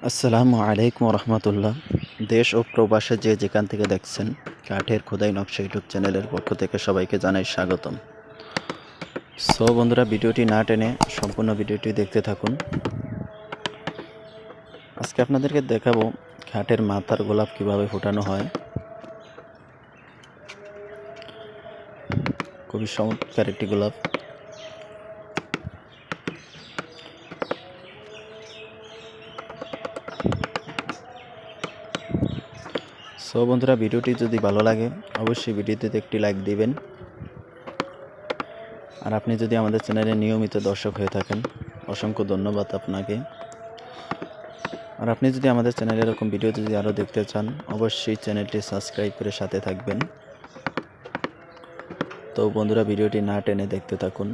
আসসালামু আলাইকুম রহমতুল্লাহ। দেশ ও প্রবাসে যে যেখান থেকে দেখছেন, কাঠের খোদাই নকশা ইউটিউব চ্যানেলের পক্ষ থেকে সবাইকে জানাই স্বাগতম। সো বন্ধুরা, ভিডিওটি না টেনে সম্পূর্ণ ভিডিওটি দেখতে থাকুন। আজকে আপনাদেরকে দেখাবো কাঠের মাথার গোলাপ কিভাবে ফোটানো হয়। খুবই চমৎকার একটি গোলাপ। সো বন্ধুরা, ভিডিওটি যদি ভালো লাগে অবশ্যই ভিডিওটিতে একটি লাইক দিবেন। আর আপনি যদি আমাদের চ্যানেলে নিয়মিত দর্শক হয়ে থাকেন, অসংখ্য ধন্যবাদ আপনাকে। আর আপনি যদি আমাদের চ্যানেলে এরকম ভিডিও যদি আরও দেখতে চান, অবশ্যই চ্যানেলটি সাবস্ক্রাইব করে সাথে থাকবেন। তো বন্ধুরা, ভিডিওটি না টেনে দেখতে থাকুন।